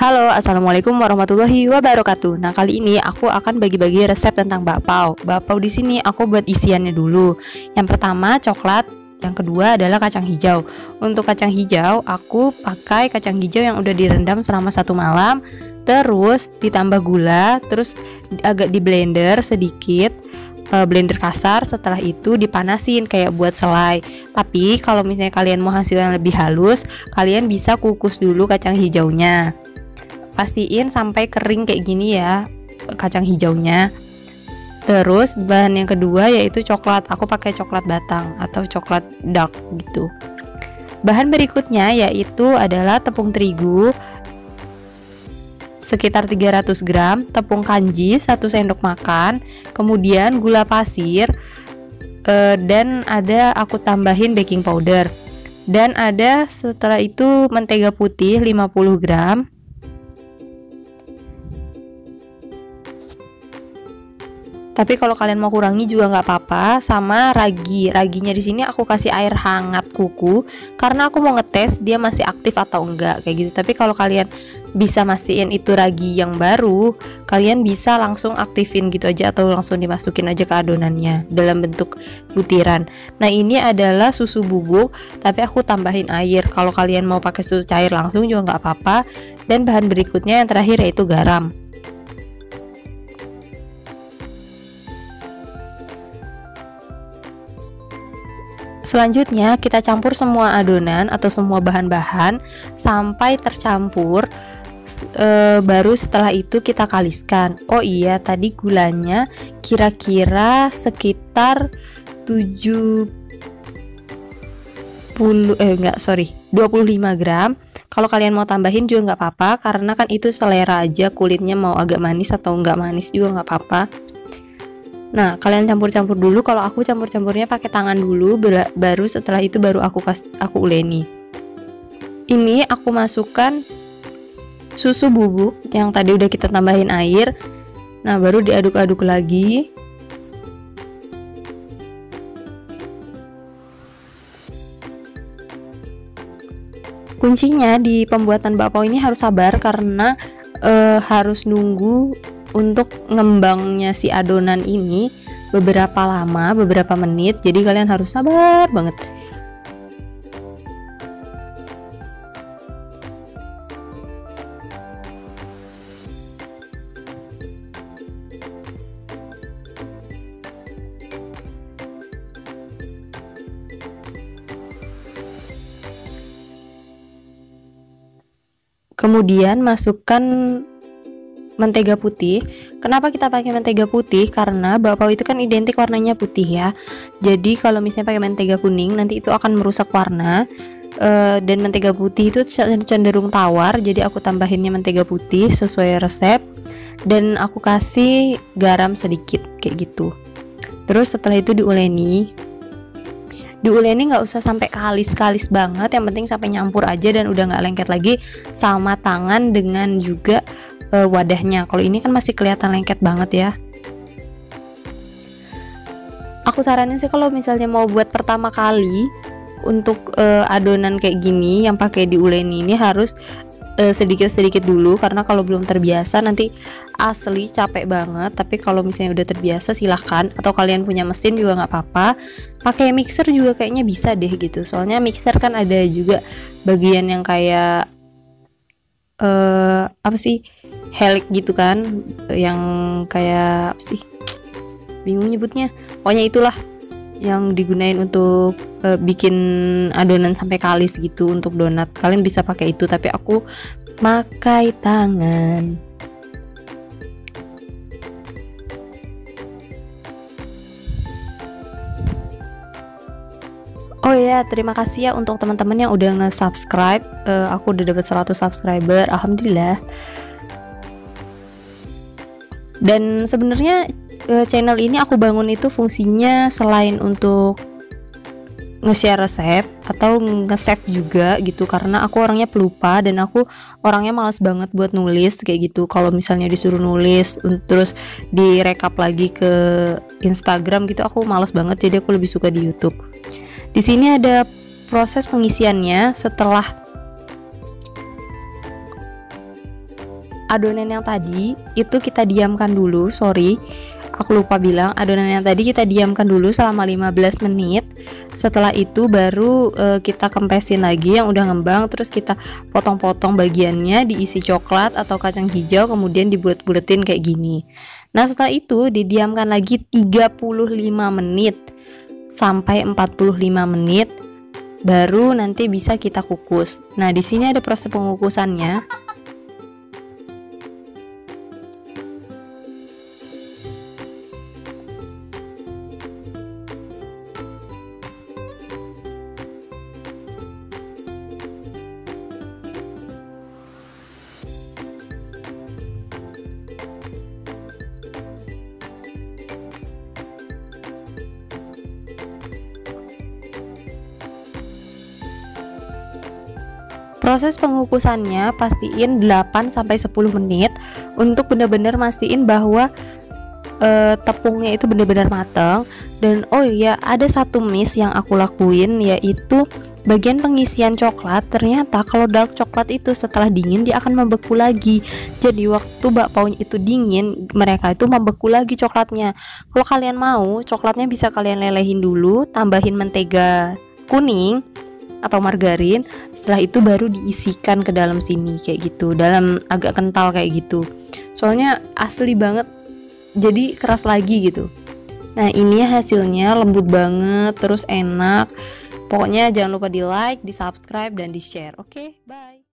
Halo, assalamualaikum warahmatullahi wabarakatuh. Nah, kali ini aku akan bagi-bagi resep tentang bakpao. Bakpao di sini aku buat isiannya dulu. Yang pertama coklat, yang kedua adalah kacang hijau. Untuk kacang hijau, aku pakai kacang hijau yang udah direndam selama 1 malam. Terus ditambah gula, terus agak di blender sedikit. Blender kasar, setelah itu dipanasin kayak buat selai. Tapi kalau misalnya kalian mau hasil yang lebih halus, kalian bisa kukus dulu kacang hijaunya. Pastiin sampai kering kayak gini ya kacang hijaunya. Terus bahan yang kedua yaitu coklat. Aku pakai coklat batang atau coklat dark gitu. Bahan berikutnya yaitu adalah tepung terigu sekitar 300 gram, tepung kanji 1 sendok makan, kemudian gula pasir, dan ada aku tambahin baking powder. Dan ada setelah itu mentega putih 50 gram. Tapi kalau kalian mau kurangi juga nggak apa-apa. Sama ragi. Raginya di sini aku kasih air hangat kuku karena aku mau ngetes dia masih aktif atau enggak kayak gitu. Tapi kalau kalian bisa mastiin itu ragi yang baru, kalian bisa langsung aktifin gitu aja atau langsung dimasukin aja ke adonannya dalam bentuk butiran. Nah, ini adalah susu bubuk, tapi aku tambahin air. Kalau kalian mau pakai susu cair langsung juga nggak apa-apa. Dan bahan berikutnya yang terakhir yaitu garam. Selanjutnya kita campur semua adonan atau semua bahan-bahan sampai tercampur. Baru setelah itu kita kaliskan. Oh iya, tadi gulanya kira-kira sekitar 25 gram. Kalau kalian mau tambahin juga nggak apa-apa, karena kan itu selera aja, kulitnya mau agak manis atau nggak manis juga nggak apa-apa. Nah, kalian campur-campur dulu. Kalau aku campur-campurnya pakai tangan dulu, baru setelah itu baru aku uleni. Ini aku masukkan susu bubuk yang tadi udah kita tambahin air. Nah, baru diaduk-aduk lagi. Kuncinya di pembuatan bakpao ini harus sabar karena harus nunggu untuk ngembangnya si adonan ini beberapa lama, beberapa menit. Jadi kalian harus sabar banget. Kemudian masukkan mentega putih. Kenapa kita pakai mentega putih? Karena bakpao itu kan identik warnanya putih ya. Jadi kalau misalnya pakai mentega kuning nanti itu akan merusak warna. Dan mentega putih itu cenderung tawar. Jadi aku tambahinnya mentega putih sesuai resep. Dan aku kasih garam sedikit kayak gitu. Terus setelah itu diuleni. Diuleni nggak usah sampai kalis-kalis banget. Yang penting sampai nyampur aja dan udah nggak lengket lagi sama tangan dengan juga wadahnya. Kalau ini kan masih kelihatan lengket banget ya. Aku saranin sih kalau misalnya mau buat pertama kali untuk adonan kayak gini yang pakai diuleni ini harus sedikit-sedikit dulu, karena kalau belum terbiasa nanti asli capek banget. Tapi kalau misalnya udah terbiasa silahkan, atau kalian punya mesin juga nggak apa-apa. Pakai mixer juga kayaknya bisa deh gitu. Soalnya mixer kan ada juga bagian yang kayak apa sih, helik gitu kan, yang kayak apa sih, bingung nyebutnya. Pokoknya itulah yang digunain untuk bikin adonan sampai kalis gitu untuk donat. Kalian bisa pakai itu, tapi aku pakai tangan. Oh ya, terima kasih ya untuk teman-teman yang udah nge-subscribe. Aku udah dapat 100 subscriber, alhamdulillah. Dan sebenarnya channel ini aku bangun itu fungsinya selain untuk nge-share resep atau nge-save juga gitu, karena aku orangnya pelupa dan aku orangnya malas banget buat nulis kayak gitu. Kalau misalnya disuruh nulis terus direkap lagi ke Instagram gitu, aku malas banget. Jadi aku lebih suka di YouTube. Di sini ada proses pengisiannya setelah adonan yang tadi itu kita diamkan dulu. Sorry, aku lupa bilang, adonan yang tadi kita diamkan dulu selama 15 menit. Setelah itu baru kita kempesin lagi yang udah ngembang, terus kita potong-potong bagiannya, diisi coklat atau kacang hijau, kemudian dibulet-buletin kayak gini. Nah, setelah itu didiamkan lagi 35 menit sampai 45 menit, baru nanti bisa kita kukus. Nah, di sini ada proses pengukusannya. Proses pengukusannya pastiin 8-10 menit untuk benar-benar mastiin bahwa tepungnya itu benar-benar matang. Dan oh iya, ada satu miss yang aku lakuin, yaitu bagian pengisian coklat. Ternyata kalau dark coklat itu setelah dingin dia akan membeku lagi. Jadi waktu bakpao itu dingin, mereka itu membeku lagi coklatnya. Kalau kalian mau, coklatnya bisa kalian lelehin dulu, tambahin mentega kuning atau margarin. Setelah itu baru diisikan ke dalam sini kayak gitu, dalam agak kental kayak gitu. Soalnya asli banget, jadi keras lagi gitu. Nah, ini hasilnya lembut banget, terus enak. Pokoknya jangan lupa di like, di subscribe, dan di share. Oke, bye.